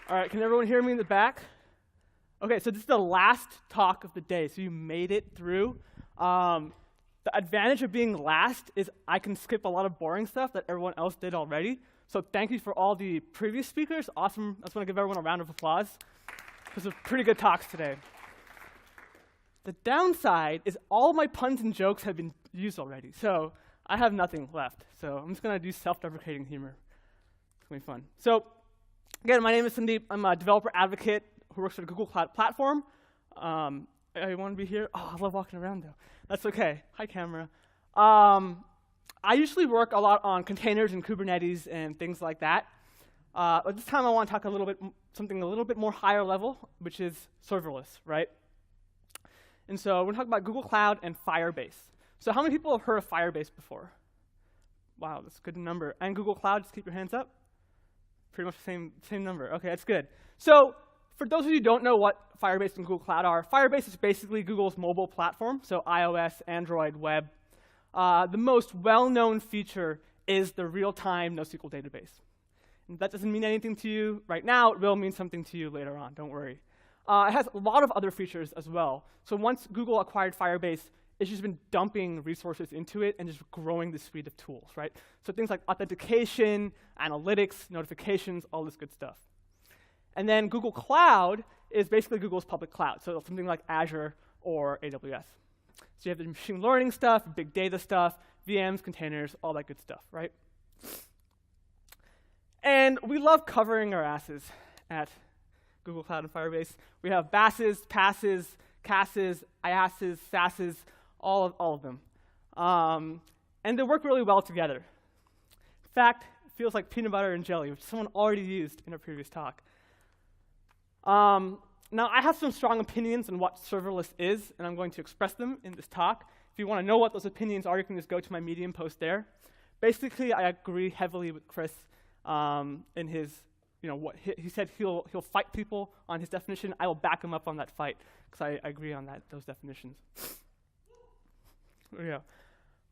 All right, can everyone hear me in the back? Okay, so this is the last talk of the day, so you made it through. The advantage of being last is I can skip a lot of boring stuff that everyone else did already. So thank you for all the previous speakers. Awesome. I just want to give everyone a round of applause. Those are pretty good talks today. The downside is all my puns and jokes have been used already, so I have nothing left. So I'm just going to do self-deprecating humor. It's going to be fun. So again, my name is Sandeep. I'm a developer advocate who works for the Google Cloud Platform. I want to be here. Oh, I love walking around, though. That's OK. Hi, camera. I usually work a lot on containers and Kubernetes and things like that. But this time, I want to talk something a little bit more higher level, which is serverless, right? And so we're going to talk about Google Cloud and Firebase. So how many people have heard of Firebase before? Wow, that's a good number. And Google Cloud, just keep your hands up. Pretty much the same number. OK, that's good. So for those of you who don't know what Firebase and Google Cloud are, Firebase is basically Google's mobile platform, so iOS, Android, web. The most well-known feature is the real-time NoSQL database. And if that doesn't mean anything to you right now, it will mean something to you later on. Don't worry. It has a lot of other features as well. So once Google acquired Firebase, it's just been dumping resources into it and just growing the suite of tools, right? So things like authentication, analytics, notifications, all this good stuff. And then Google Cloud is basically Google's public cloud, so something like Azure or AWS. So you have the machine learning stuff, big data stuff, VMs, containers, all that good stuff, right? And we love covering our asses at Google Cloud and Firebase. We have BASes, PASes, CASes, IaaSes, SaaSes, all of them. And they work really well together. In fact, it feels like peanut butter and jelly, which someone already used in a previous talk. Now, I have some strong opinions on what serverless is, and I'm going to express them in this talk. If you want to know what those opinions are, you can just go to my Medium post there. Basically, I agree heavily with Chris in his, what he said he'll fight people on his definition. I will back him up on that fight, because I agree on those definitions. There we go.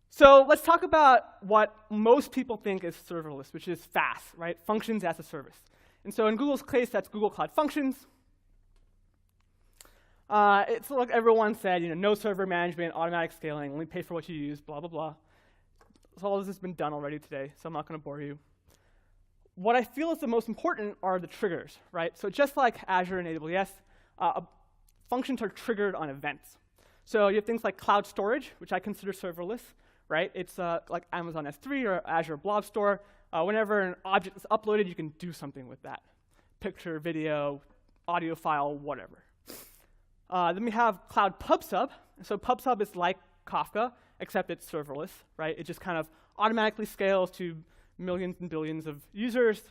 So let's talk about what most people think is serverless, which is FaaS, right? Functions as a service. And so in Google's case, that's Google Cloud Functions. It's like everyone said, no server management, automatic scaling, only pay for what you use, blah, blah, blah. So all this has been done already today, so I'm not going to bore you. What I feel is the most important are the triggers, right? So just like Azure and AWS, functions are triggered on events. So you have things like cloud storage, which I consider serverless, right? It's like Amazon S3 or Azure Blob Store. Whenever an object is uploaded, you can do something with that. Picture, video, audio file, whatever. Then we have Cloud PubSub. So PubSub is like Kafka, except it's serverless, right? It just kind of automatically scales to millions and billions of users.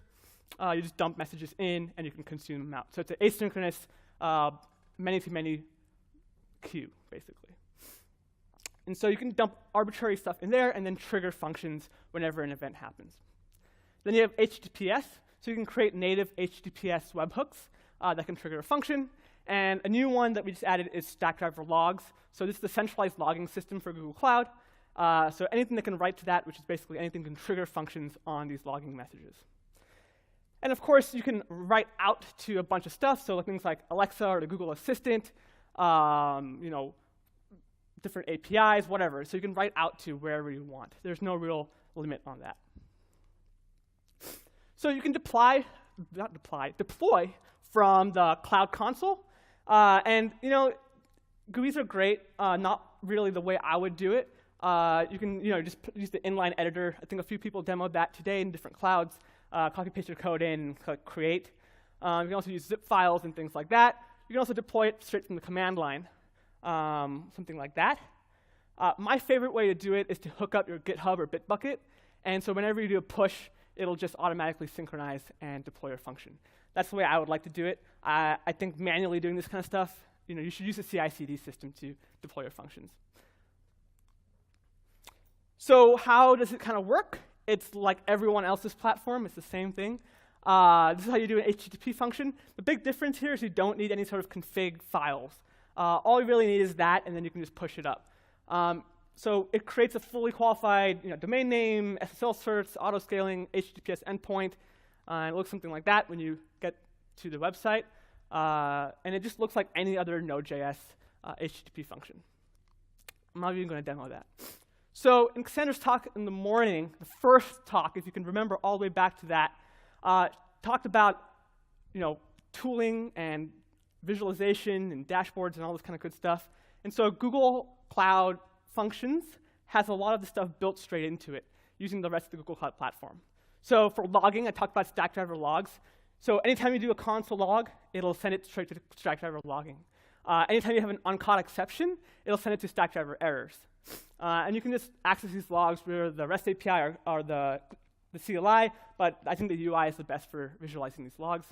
You just dump messages in, and you can consume them out. So it's an asynchronous, many-to-many queue, basically. And so you can dump arbitrary stuff in there and then trigger functions whenever an event happens. Then you have HTTPS. So you can create native HTTPS webhooks that can trigger a function. And a new one that we just added is Stackdriver Logs. So this is the centralized logging system for Google Cloud. So anything that can write to that, which is basically anything can trigger functions on these logging messages. And of course, you can write out to a bunch of stuff. So things like Alexa or the Google Assistant, different APIs, whatever. So you can write out to wherever you want. There's no real limit on that. So you can deploy from the Cloud Console. And GUIs are great, not really the way I would do it. You can just use the inline editor. I think a few people demoed that today in different clouds. Copy paste your code in and click create. You can also use zip files and things like that. You can also deploy it straight from the command line, something like that. My favorite way to do it is to hook up your GitHub or Bitbucket. And so whenever you do a push, it'll just automatically synchronize and deploy your function. That's the way I would like to do it. I think manually doing this kind of stuff, you should use a CI/CD system to deploy your functions. So how does it kind of work? It's like everyone else's platform. It's the same thing. This is how you do an HTTP function. The big difference here is you don't need any sort of config files. All you really need is that, and then you can just push it up. So it creates a fully qualified domain name, SSL certs, auto-scaling, HTTPS endpoint, and it looks something like that when you get to the website, and it just looks like any other Node.js HTTP function. I'm not even going to demo that. So in Cassandra's talk in the morning, the first talk, if you can remember all the way back to that, talked about tooling and visualization and dashboards and all this kind of good stuff. And so Google Cloud Functions has a lot of the stuff built straight into it using the rest of the Google Cloud Platform. So for logging, I talked about Stackdriver logs. So anytime you do a console log, it'll send it straight to Stackdriver logging. Anytime you have an uncaught exception, it'll send it to Stackdriver errors. And you can just access these logs via the REST API or the CLI, but I think the UI is the best for visualizing these logs.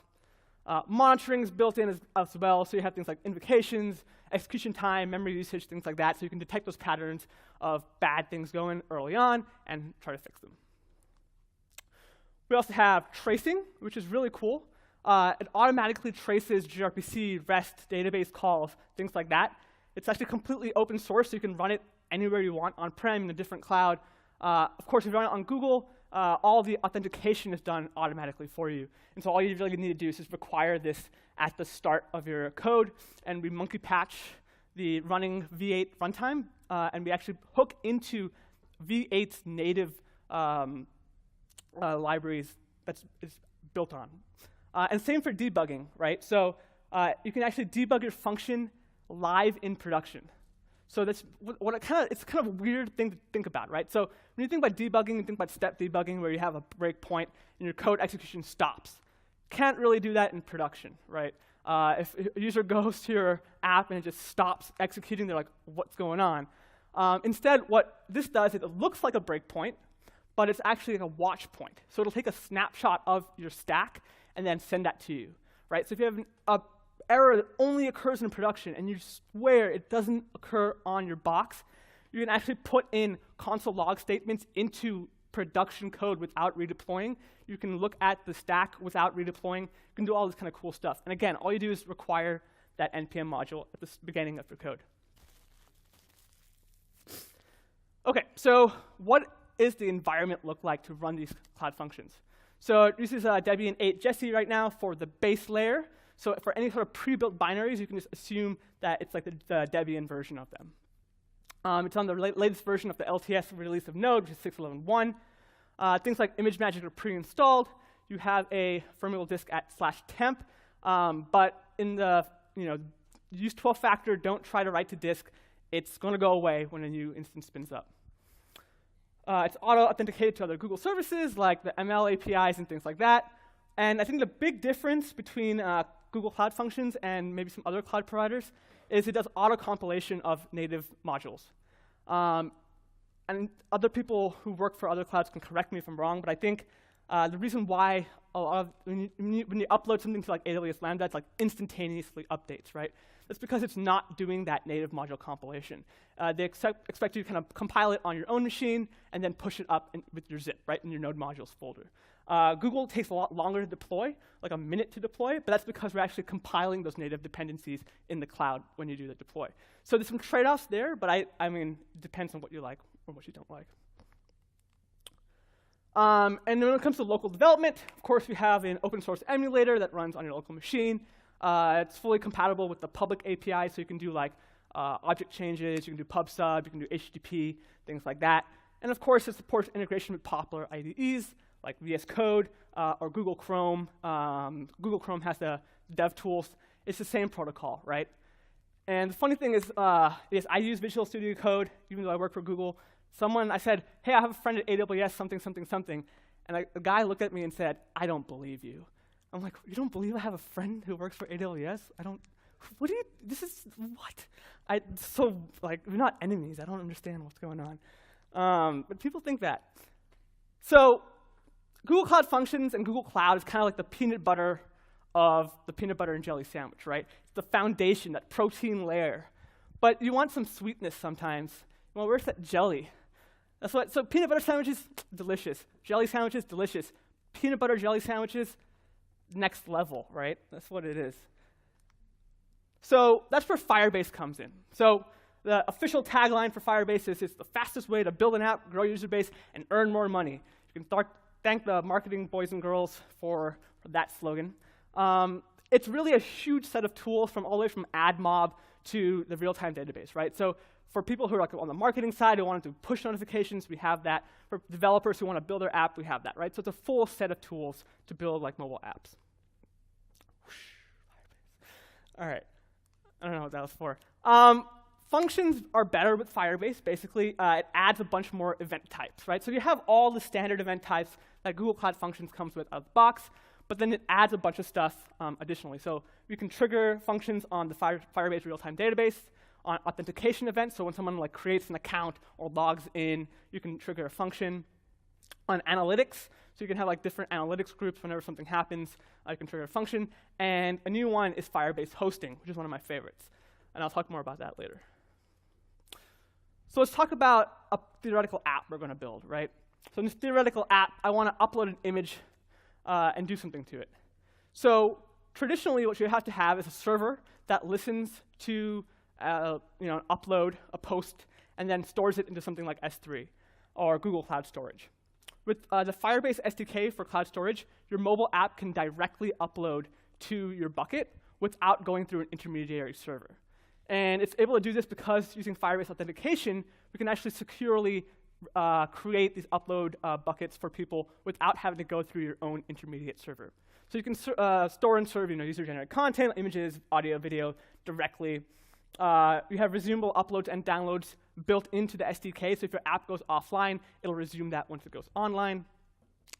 Monitoring is built in as well, so you have things like invocations, execution time, memory usage, things like that, so you can detect those patterns of bad things going early on and try to fix them. We also have tracing, which is really cool. It automatically traces gRPC, REST, database calls, things like that. It's actually completely open source, so you can run it anywhere you want, on-prem, in a different cloud. Of course, if you run it on Google, all the authentication is done automatically for you. And so all you really need to do is just require this at the start of your code, and we monkey patch the running V8 runtime, and we actually hook into V8's native libraries that's built on. And same for debugging, right? So you can actually debug your function live in production. So that's it's kind of a weird thing to think about, right? So when you think about debugging, you think about step debugging where you have a breakpoint and your code execution stops. Can't really do that in production, right? If a user goes to your app and it just stops executing, they're like, what's going on? Instead, what this does is it looks like a breakpoint, but it's actually like a watch point. So it'll take a snapshot of your stack and then send that to you, right? So if you have an error that only occurs in production and you swear it doesn't occur on your box, you can actually put in console log statements into production code without redeploying. You can look at the stack without redeploying. You can do all this kind of cool stuff. And again, all you do is require that NPM module at the beginning of your code. OK, so what is the environment look like to run these cloud functions? So it uses Debian 8 Jessie right now for the base layer. So for any sort of pre-built binaries, you can just assume that it's like the Debian version of them. It's on the latest version of the LTS release of Node, which is 6.11.1. Things like ImageMagick are pre-installed. You have a firmware disk at /temp, but in the use 12-factor, don't try to write to disk. It's going to go away when a new instance spins up. It's auto-authenticated to other Google services, like the ML APIs and things like that. And I think the big difference between Google Cloud Functions and maybe some other cloud providers is it does auto-compilation of native modules. And other people who work for other clouds can correct me if I'm wrong, but I think the reason why a lot of when you upload something to like AWS Lambda, it's like instantaneously updates, right? That's because it's not doing that native module compilation. They expect you to kind of compile it on your own machine and then push it up with your zip, right, in your node modules folder. Google takes a lot longer to deploy, like a minute to deploy, but that's because we're actually compiling those native dependencies in the cloud when you do the deploy. So there's some trade-offs there, but I mean, it depends on what you like or what you don't like. And then when it comes to local development, of course, we have an open source emulator that runs on your local machine. It's fully compatible with the public API, so you can do like object changes, you can do pub/sub, you can do HTTP, things like that. And of course, it supports integration with popular IDEs like VS Code or Google Chrome. Google Chrome has the dev tools. It's the same protocol, right? And the funny thing is I use Visual Studio Code, even though I work for Google. I said, hey, I have a friend at AWS, something, something, something. And the guy looked at me and said, I don't believe you. I'm like, you don't believe I have a friend who works for AWS? What do you, this is, what? So, like, we're not enemies. I don't understand what's going on. But people think that. So Google Cloud Functions and Google Cloud is kind of like the peanut butter of the peanut butter and jelly sandwich, right? It's the foundation, that protein layer. But you want some sweetness sometimes. Well, where's that jelly? So peanut butter sandwiches, delicious. Jelly sandwiches, delicious. Peanut butter jelly sandwiches, next level, right? That's what it is. So that's where Firebase comes in. So the official tagline for Firebase is it's the fastest way to build an app, grow user base, and earn more money. You can thank the marketing boys and girls for that slogan. it's really a huge set of tools from all the way from AdMob to the real-time database, right? So for people who are like on the marketing side who want to do push notifications, we have that. For developers who want to build their app, we have that, right? So it's a full set of tools to build like mobile apps. All right, I don't know what that was for. Functions are better with Firebase. Basically, it adds a bunch more event types, right? So you have all the standard event types that Google Cloud Functions comes with out of the box, but then it adds a bunch of stuff additionally. So you can trigger functions on the Firebase real-time database, on authentication events. So when someone like creates an account or logs in, you can trigger a function. On analytics, so you can have like different analytics groups whenever something happens. You can trigger a function. And a new one is Firebase hosting, which is one of my favorites. And I'll talk more about that later. So let's talk about a theoretical app we're going to build, right? So in this theoretical app, I want to upload an image and do something to it. So traditionally, what you have to have is a server that listens to an upload, a post, and then stores it into something like S3 or Google Cloud Storage. With the Firebase SDK for cloud storage, your mobile app can directly upload to your bucket without going through an intermediary server. And it's able to do this because using Firebase authentication, we can actually securely create these upload buckets for people without having to go through your own intermediate server. So you can store and serve user-generated content, images, audio, video directly. You have resumable uploads and downloads built into the SDK, so if your app goes offline, it'll resume that once it goes online.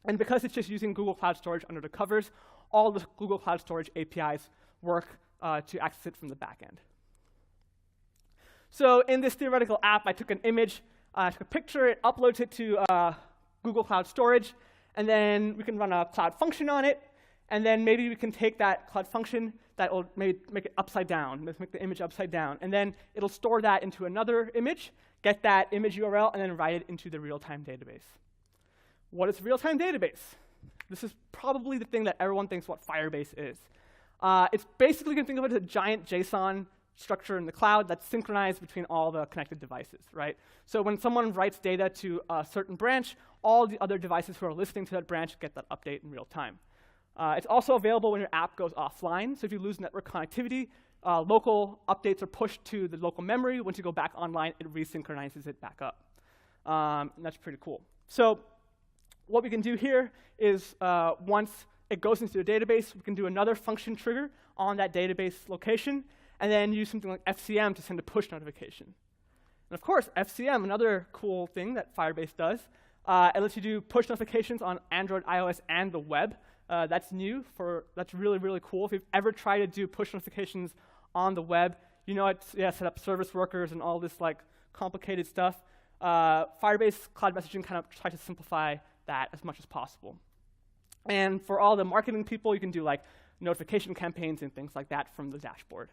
And because it's just using Google Cloud Storage under the covers, all the Google Cloud Storage APIs work to access it from the back end. So in this theoretical app, I took an image, I took a picture, it uploads it to Google Cloud Storage, and then we can run a cloud function on it, and then maybe we can take that cloud function that will maybe make it upside down, make the image upside down, and then it'll store that into another image, get that image URL, and then write it into the real-time database. What is real-time database? This is probably the thing that everyone thinks what Firebase is. It's basically, you can think of it as a giant JSON structure in the cloud that's synchronized between all the connected devices, right? So when someone writes data to a certain branch, all the other devices who are listening to that branch get that update in real time. It's also available when your app goes offline. So if you lose network connectivity, local updates are pushed to the local memory. Once you go back online, it resynchronizes it back up. And that's pretty cool. So what we can do here is once it goes into the database, we can do another function trigger on that database location, and then use something like FCM to send a push notification. And of course, FCM, another cool thing that Firebase does, it lets you do push notifications on Android, iOS, and the web. That's new. That's really, really cool. If you've ever tried to do push notifications on the web, you know it's set up service workers and all this like complicated stuff. Firebase Cloud Messaging kind of tries to simplify that as much as possible. And for all the marketing people, you can do like notification campaigns and things like that from the dashboard.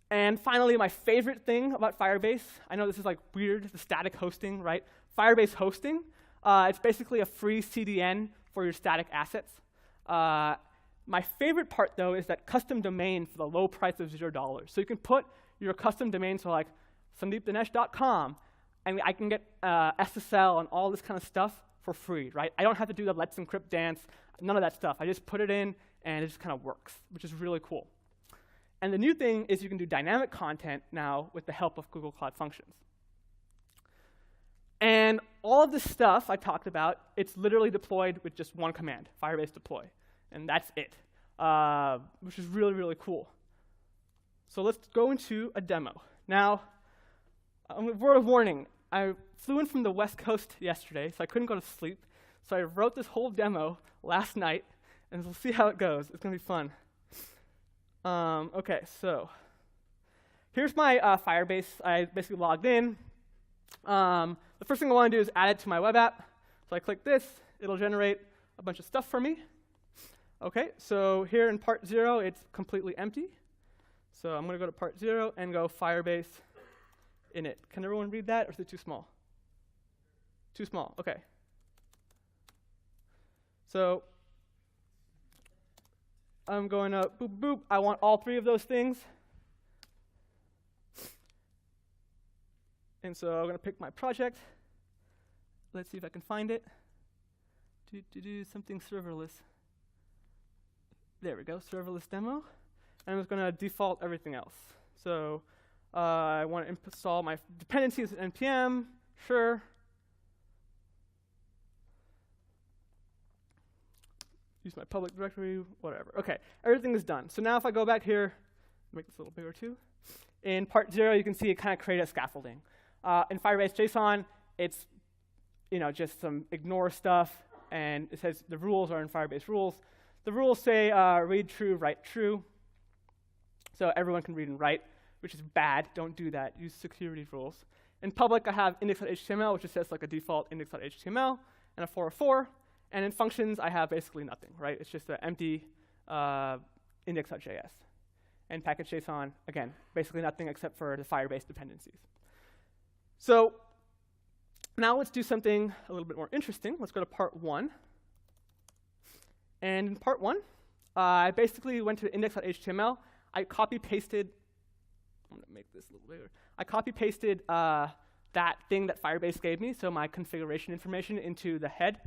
And finally, my favorite thing about Firebase, I know this is like weird, the static hosting, right? Firebase hosting, it's basically a free CDN for your static assets. My favorite part, though, is that custom domain for the low price of $0. So you can put your custom domain, so like sandeepdinesh.com, and I can get SSL and all this kind of stuff for free, right? I don't have to do the Let's Encrypt dance, none of that stuff. I just put it in, and it just kind of works, which is really cool. And the new thing is you can do dynamic content now with the help of Google Cloud Functions. And all of this stuff I talked about, it's literally deployed with just one command, Firebase deploy. And that's it, which is really, really cool. So let's go into a demo. Now, a word of warning, I flew in from the West Coast yesterday, so I couldn't go to sleep. So I wrote this whole demo last night, and we'll see how it goes. It's going to be fun. OK, so here's my Firebase. I basically logged in. The first thing I want to do is add it to my web app. So I click this. It'll generate a bunch of stuff for me. OK, so here in part 0, it's completely empty. So I'm going to go to part 0 and go Firebase init. Can everyone read that, or is it too small? Too small, OK. So I'm going to boop, boop. I want all 3 of those things. And so I'm going to pick my project. Let's see if I can find it. Something serverless. there we go, serverless demo. And I'm just going to default everything else. So I want to install my dependencies at npm, sure. Use my public directory, whatever. OK, everything is done. So now if I go back here, make this a little bigger too. In part 0, you can see it kind of created a scaffolding. In Firebase JSON, it's just some ignore stuff, and it says the rules are in Firebase rules. The rules say read true, write true. So everyone can read and write, which is bad. Don't do that. Use security rules. In public, I have index.html, which just says like a default index.html, and a 404. And in functions, I have basically nothing, right? It's just an empty index.js. And package.json, again, basically nothing except for the Firebase dependencies. So now let's do something a little bit more interesting. Let's go to part 1. And in part 1, I basically went to index.html. I copy-pasted, I'm going to make this a little bigger. I copy-pasted that thing that Firebase gave me, so my configuration information, into the head.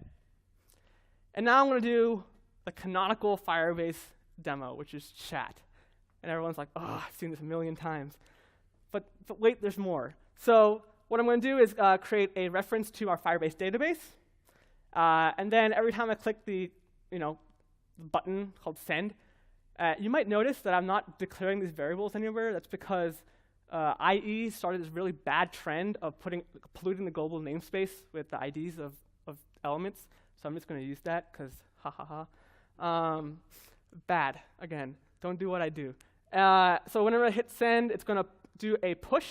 And now I'm going to do the canonical Firebase demo, which is chat. And everyone's like, oh, I've seen this a million times. But wait, there's more. So what I'm going to do is create a reference to our Firebase database. And then every time I click the button called send, you might notice that I'm not declaring these variables anywhere. That's because IE started this really bad trend of polluting the global namespace with the IDs of elements. So I'm just going to use that because bad, again. Don't do what I do. So whenever I hit send, it's going to do a push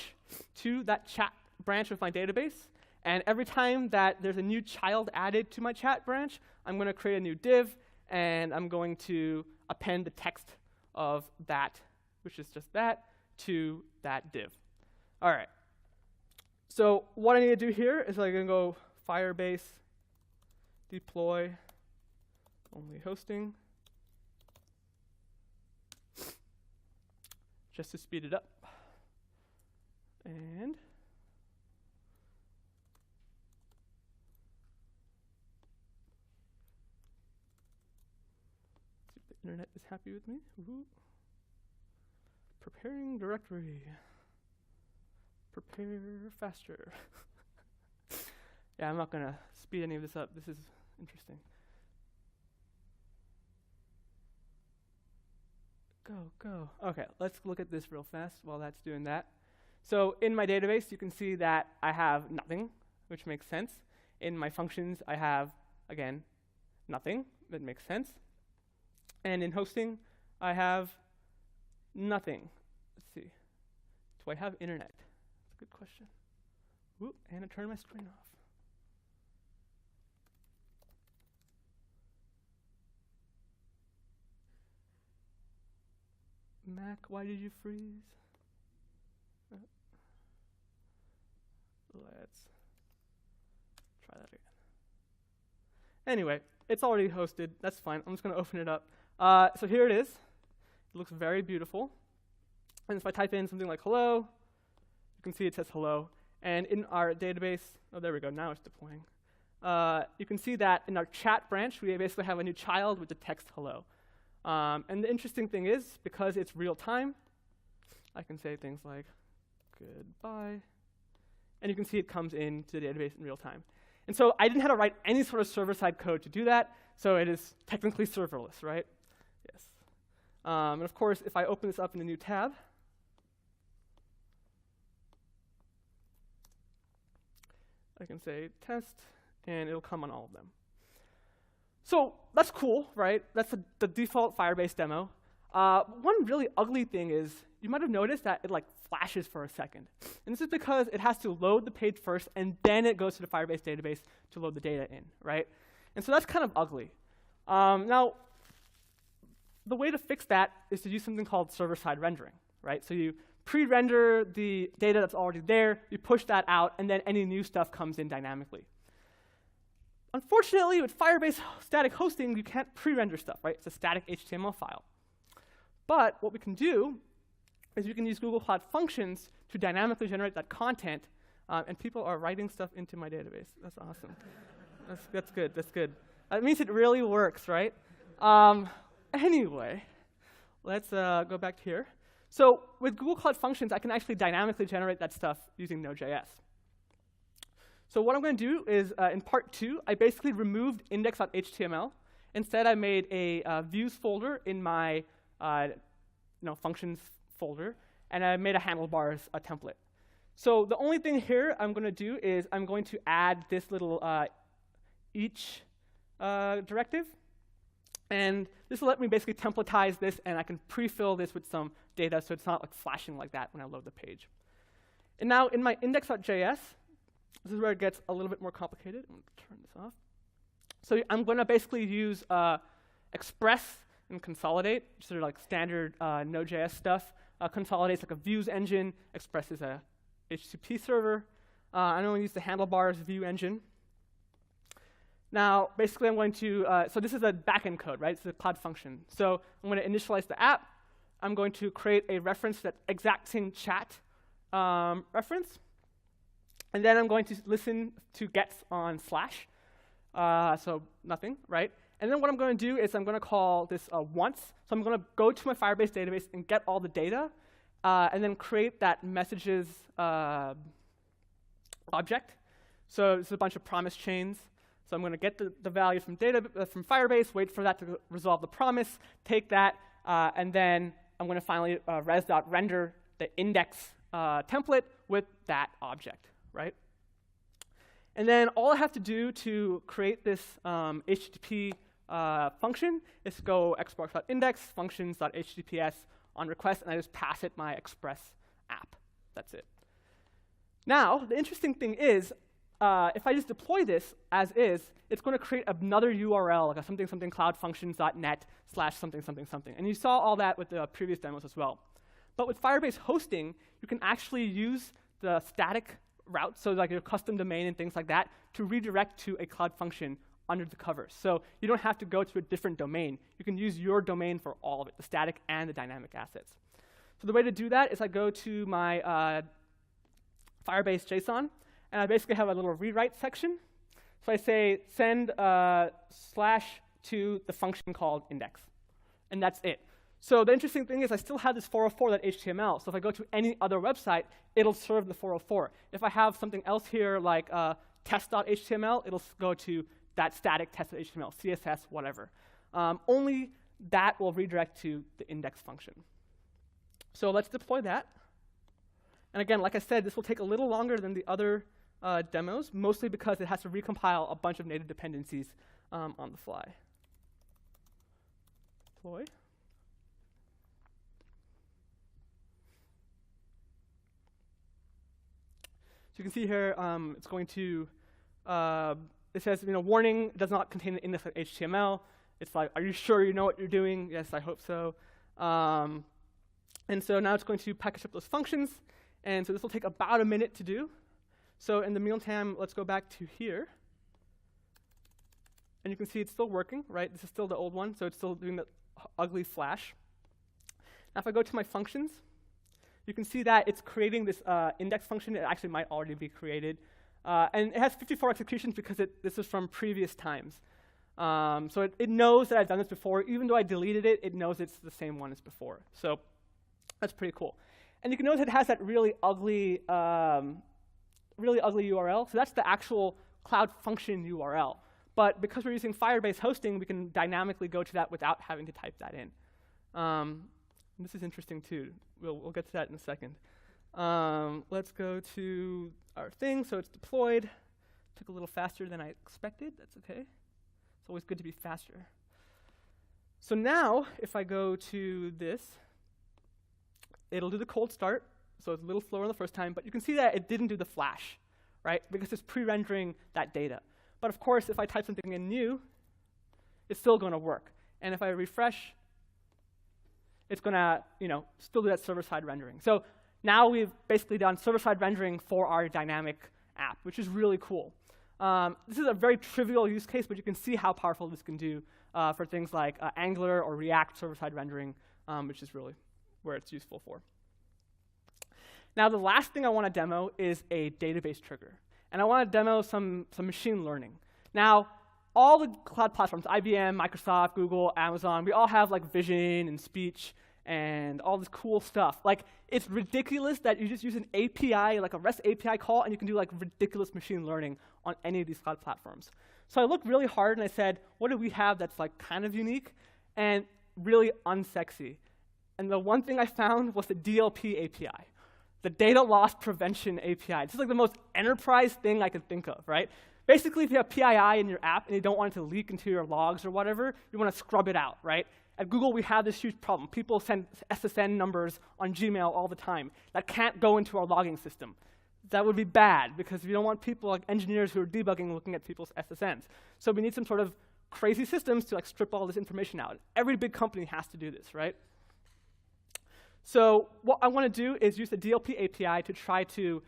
to that chat branch of my database. And every time that there's a new child added to my chat branch, I'm going to create a new div, and I'm going to append the text of that, which is just that, to that div. All right. So what I need to do here is I'm going to go Firebase deploy only hosting, just to speed it up. And see if the internet is happy with me. Woohoo. Preparing directory. Prepare faster. Yeah, I'm not going to speed any of this up. This is interesting. Go. OK, let's look at this real fast while that's doing that. So in my database, you can see that I have nothing, which makes sense. In my functions, I have, again, nothing. That makes sense. And in hosting, I have nothing. Let's see. Do I have internet? That's a good question. Whoop, and I turned my screen off. Mac, why did you freeze? Let's try that again. Anyway, it's already hosted. That's fine. I'm just going to open it up. So here it is. It looks very beautiful. And if I type in something like hello, you can see it says hello. And in our database, oh, there we go. Now it's deploying. You can see that in our chat branch, we basically have a new child with the text hello. And the interesting thing is, because it's real time, I can say things like goodbye. And you can see it comes into the database in real time. And so I didn't have to write any sort of server-side code to do that, so it is technically serverless, right? Yes. And of course, if I open this up in a new tab, I can say test, and it'll come on all of them. So that's cool, right? That's the default Firebase demo. One really ugly thing is you might have noticed that it flashes for a second. And this is because it has to load the page first, and then it goes to the Firebase database to load the data in, right? And so that's kind of ugly. Now, the way to fix that is to use something called server-side rendering, right? So you pre-render the data that's already there, you push that out, and then any new stuff comes in dynamically. Unfortunately, with Firebase static hosting, you can't pre-render stuff, right? It's a static HTML file. But what we can do is we can use Google Cloud Functions to dynamically generate that content, and people are writing stuff into my database. That's awesome. That's good. That means it really works, right? anyway, let's go back here. So with Google Cloud Functions, I can actually dynamically generate that stuff using Node.js. So what I'm going to do is, in part 2, I basically removed index.html. Instead, I made a views folder in my functions folder, and I made a handlebars template. So the only thing here I'm going to do is I'm going to add this little each directive. And this will let me basically templatize this, and I can pre-fill this with some data so it's not like flashing like that when I load the page. And now in my index.js, this is where it gets a little bit more complicated. I'm going to turn this off. So I'm going to basically use express and consolidate, sort of like standard Node.js stuff. Consolidate's like a views engine. Express is a HTTP server. I'm going to use the handlebars view engine. Now, basically, I'm going to, so this is a backend code, right? It's a cloud function. So I'm going to initialize the app. I'm going to create a reference to that exact same chat reference. And then I'm going to listen to gets on slash. So nothing, right? And then what I'm going to do is I'm going to call this once. So I'm going to go to my Firebase database and get all the data, and then create that messages object. So this is a bunch of promise chains. So I'm going to get the value from from Firebase, wait for that to resolve the promise, take that, and then I'm going to finally res.render the index template with that object, right? And then all I have to do to create this HTTP function is go export.index functions.https on request, and I just pass it my Express app. That's it. Now, the interesting thing is, if I just deploy this as is, it's going to create another URL, like a something cloudfunctions.net/something. And you saw all that with the previous demos as well. But with Firebase hosting, you can actually use the static route, so like your custom domain and things like that, to redirect to a cloud function under the covers. So you don't have to go to a different domain. You can use your domain for all of it, the static and the dynamic assets. So the way to do that is I go to my Firebase JSON, and I basically have a little rewrite section. So I say send slash to the function called index. And that's it. So the interesting thing is I still have this 404.html. So if I go to any other website, it'll serve the 404. If I have something else here like test.html, it'll go to that static test.html, CSS, whatever. Only that will redirect to the index function. So let's deploy that. And again, like I said, this will take a little longer than the other demos, mostly because it has to recompile a bunch of native dependencies on the fly. Deploy. So you can see here, it's going to, it says, warning, does not contain the index.html. It's like, are you sure you know what you're doing? Yes, I hope so. And so now it's going to package up those functions. And so this will take about a minute to do. So in the meantime, let's go back to here. And you can see it's still working, right? This is still the old one, so it's still doing the ugly flash. Now if I go to my functions, you can see that it's creating this index function. It actually might already be created. And it has 54 executions because this is from previous times. So it knows that I've done this before. Even though I deleted it, it knows it's the same one as before. So that's pretty cool. And you can notice it has that really ugly URL. So that's the actual Cloud Function URL. But because we're using Firebase hosting, we can dynamically go to that without having to type that in. This is interesting, too. We'll get to that in a second. Let's go to our thing. So it's deployed. Took a little faster than I expected. That's OK. It's always good to be faster. So now, if I go to this, it'll do the cold start. So it's a little slower than the first time. But you can see that it didn't do the flash, right? Because it's pre-rendering that data. But of course, if I type something in new, it's still going to work. And if I refresh, it's going to still do that server-side rendering. So now we've basically done server-side rendering for our dynamic app, which is really cool. This is a very trivial use case, but you can see how powerful this can do for things like Angular or React server-side rendering, which is really where it's useful for. Now, the last thing I want to demo is a database trigger. And I want to demo some machine learning. Now, all the cloud platforms, IBM, Microsoft, Google, Amazon, we all have like vision and speech and all this cool stuff. Like, it's ridiculous that you just use an API, like a REST API call, and you can do like ridiculous machine learning on any of these cloud platforms. So I looked really hard and I said, what do we have that's like kind of unique and really unsexy? And the one thing I found was the DLP API, the data loss prevention API. This is like the most enterprise thing I could think of, right? Basically, if you have PII in your app and you don't want it to leak into your logs or whatever, you want to scrub it out, right? At Google, we have this huge problem. People send SSN numbers on Gmail all the time that can't go into our logging system. That would be bad, because we don't want people, like engineers who are debugging, looking at people's SSNs. So we need some sort of crazy systems to like strip all this information out. Every big company has to do this, right? So what I want to do is use the DLP API to try to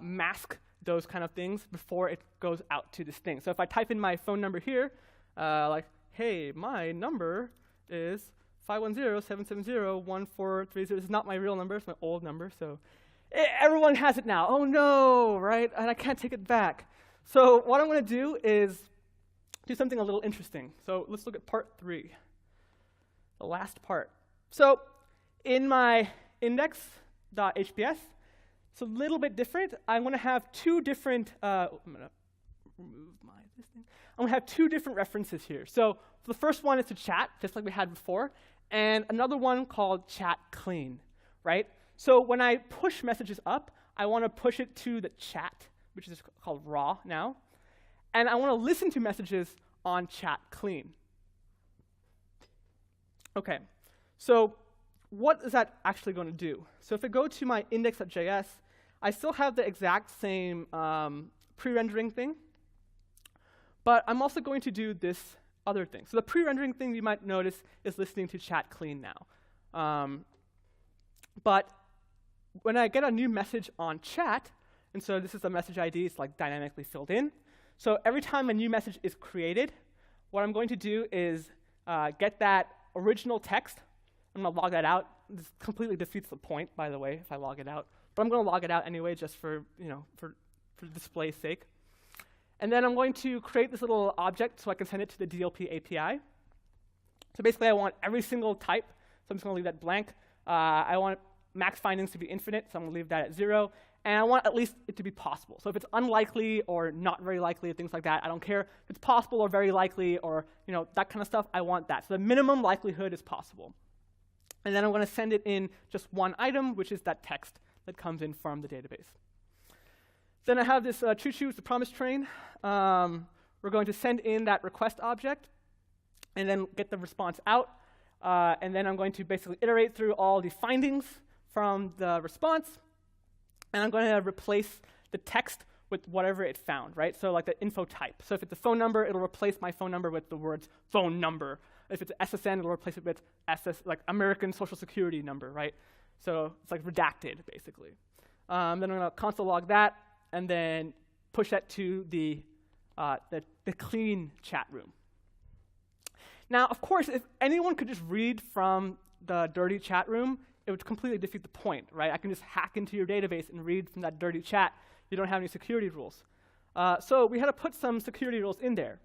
mask those kind of things before it goes out to this thing. So if I type in my phone number here, like, hey, my number is 510-770-1430. This is not my real number, it's my old number, so everyone has it now. Oh no, right? And I can't take it back. So what I'm going to do is do something a little interesting. So let's look at part 3, the last part. So in my index.hps, it's a little bit different. I'm going to have two different, I'm going to remove this thing. I'm going to have two different references here. So the first one is to chat, just like we had before, and another one called chat clean, right? So when I push messages up, I want to push it to the chat, which is called raw now, and I want to listen to messages on chat clean. Okay, so what is that actually going to do? So if I go to my index.js, I still have the exact same pre-rendering thing, but I'm also going to do this other thing. So the pre-rendering thing you might notice is listening to chat clean now. But when I get a new message on chat, and so this is the message ID, it's like dynamically filled in. So every time a new message is created, what I'm going to do is get that original text. I'm going to log that out. This completely defeats the point, by the way, if I log it out. But I'm going to log it out anyway, just for display's sake. And then I'm going to create this little object so I can send it to the DLP API. So basically, I want every single type. So I'm just going to leave that blank. I want max findings to be infinite, so I'm going to leave that at 0. And I want at least it to be possible. So if it's unlikely or not very likely, things like that, I don't care. If it's possible or very likely or that kind of stuff, I want that. So the minimum likelihood is possible. And then I'm going to send it in just one item, which is that text that comes in from the database. Then I have this choo-choo, the promise train. We're going to send in that request object and then get the response out. And then I'm going to basically iterate through all the findings from the response. And I'm going to replace the text with whatever it found, right? So like the info type. So if it's a phone number, it'll replace my phone number with the words phone number. If it's SSN, it'll replace it with like American Social Security number, right? So it's like redacted, basically. Then I'm going to console log that, and then push that to the clean chat room. Now, of course, if anyone could just read from the dirty chat room, it would completely defeat the point, right? I can just hack into your database and read from that dirty chat. You don't have any security rules. So we had to put some security rules in there.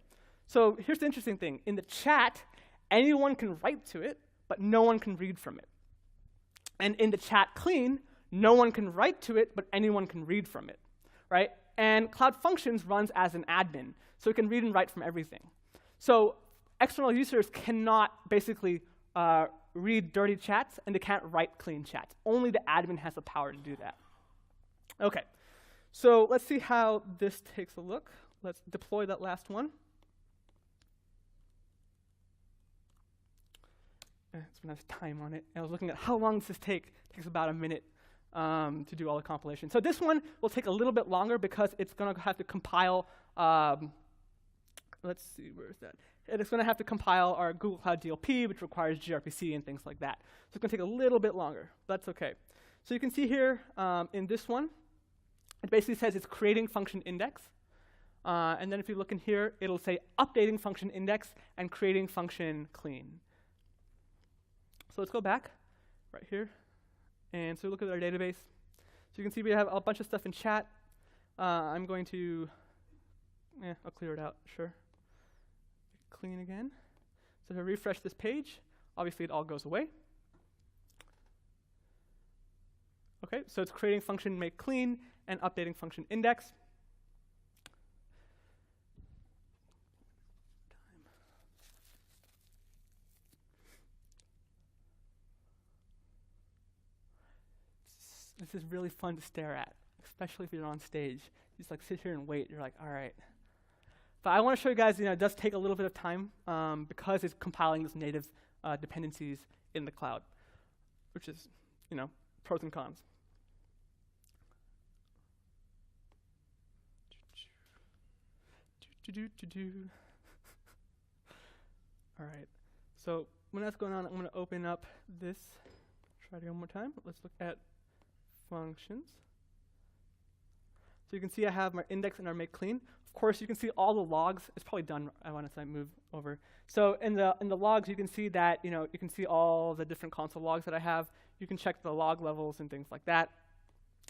So here's the interesting thing. In the chat, anyone can write to it, but no one can read from it. And in the chat clean, no one can write to it, but anyone can read from it, right? And Cloud Functions runs as an admin, so it can read and write from everything. So external users cannot basically read dirty chats, and they can't write clean chats. Only the admin has the power to do that. Okay, so let's see how this takes a look. Let's deploy that last one. It's been a time on it. And I was looking at how long does this take. It takes about a minute to do all the compilation. So this one will take a little bit longer because it's going to have to compile. Let's see, where is that? It's going to have to compile our Google Cloud DLP, which requires gRPC and things like that. So it's going to take a little bit longer. But that's OK. So you can see here in this one, it basically says it's creating function index. And then if you look in here, it'll say updating function index and creating function clean. So let's go back right here. And so look at our database. So you can see we have a bunch of stuff in chat. I'm going to, I'll clear it out, sure. clean again. So if I refresh this page, obviously it all goes away. Okay, so it's creating function make clean and updating function index. This is really fun to stare at, especially if you're on stage. You just like sit here and wait. You're like, all right. But I want to show you guys, it does take a little bit of time because it's compiling these native dependencies in the cloud, which is, pros and cons. All right. So when that's going on, I'm going to open up this. Try it one more time. Let's look at functions. So you can see I have my index and our make clean. Of course, you can see all the logs. It's probably done. I want to move over. So in the logs, you can see that you can see all the different console logs that I have. You can check the log levels and things like that.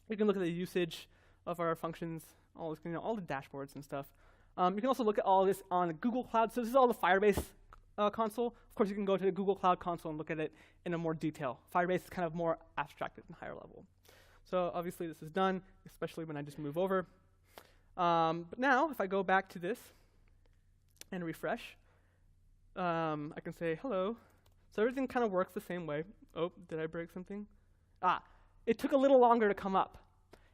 You can look at the usage of our functions, all the dashboards and stuff. You can also look at all this on the Google Cloud. So this is all the Firebase console. Of course, you can go to the Google Cloud console and look at it in a more detail. Firebase is kind of more abstracted and higher level. So obviously this is done, especially when I just move over. But now, if I go back to this and refresh, I can say hello. So everything kind of works the same way. Oh, did I break something? It took a little longer to come up.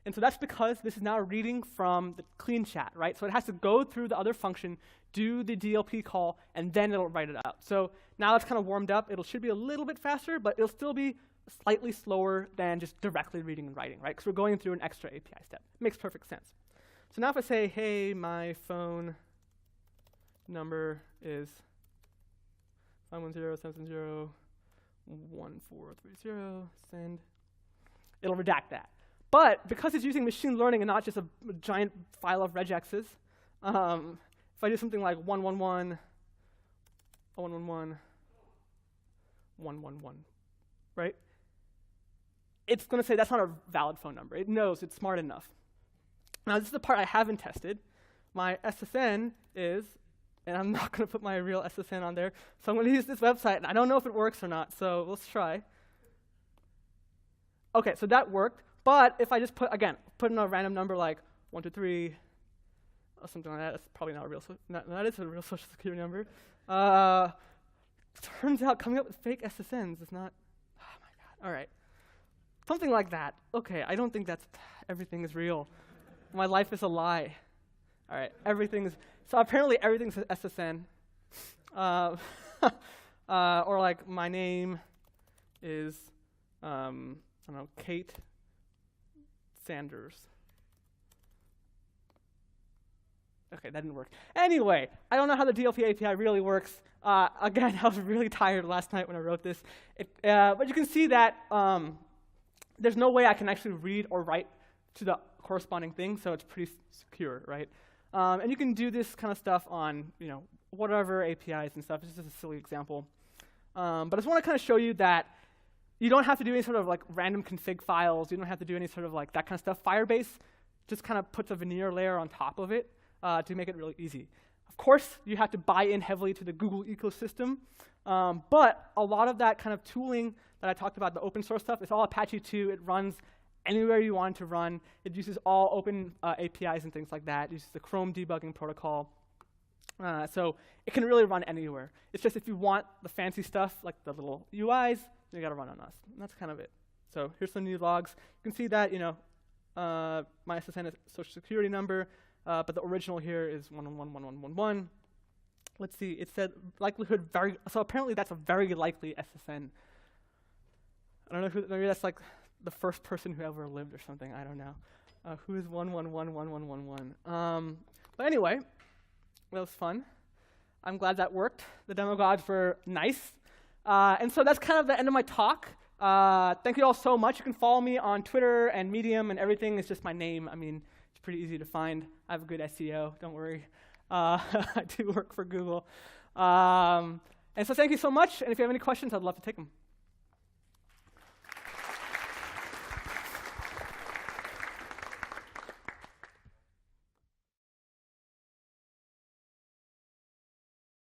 And so that's because this is now reading from the clean chat, right? So it has to go through the other function, do the DLP call, and then it'll write it out. So now it's kind of warmed up. It should be a little bit faster, but it'll still be slightly slower than just directly reading and writing, right? Because we're going through an extra API step. It makes perfect sense. So now if I say, hey, my phone number is 510-770-1430, send, it'll redact that. But because it's using machine learning and not just a giant file of regexes, if I do something like 111, 111, 111, right? It's going to say that's not a valid phone number. It knows it's smart enough. Now, this is the part I haven't tested. My SSN is, and I'm not going to put my real SSN on there, so I'm going to use this website, and I don't know if it works or not, so let's try. OK, so that worked. But if I just put in a random number like 123 or something like that, that's probably not a real, that is a real social security number. Turns out coming up with fake SSNs is not, oh my God, all right. Something like that. OK, I don't think everything is real. My life is a lie. All right, so apparently everything's an SSN. Or like my name is, I don't know, Kate Sanders. OK, that didn't work. Anyway, I don't know how the DLP API really works. Again, I was really tired last night when I wrote this. But you can see that there's no way I can actually read or write to the corresponding thing, so it's pretty secure, right? And you can do this kind of stuff on whatever APIs and stuff. This is just a silly example. But I just want to kind of show you that you don't have to do any sort of like random config files. You don't have to do any sort of like that kind of stuff. Firebase just kind of puts a veneer layer on top of it to make it really easy. Of course, you have to buy in heavily to the Google ecosystem. But a lot of that kind of tooling that I talked about, the open source stuff, it's all Apache 2. It runs anywhere you want it to run. It uses all open APIs and things like that. It uses the Chrome debugging protocol. So it can really run anywhere. It's just if you want the fancy stuff, like the little UIs, you got to run on us. And that's kind of it. So here's some new logs. You can see that my SSN is social security number, but the original here is 1111111. Let's see. It said likelihood very. So apparently that's a very likely SSN. I don't know who. Maybe that's like the first person who ever lived or something. I don't know. Who is 1111111? But anyway, that was fun. I'm glad that worked. The demo gods were nice. And so that's kind of the end of my talk. Thank you all so much. You can follow me on Twitter and Medium and everything. It's just my name. I mean, it's pretty easy to find. I have a good SEO. Don't worry. I do work for Google. And so thank you so much. And if you have any questions, I'd love to take them.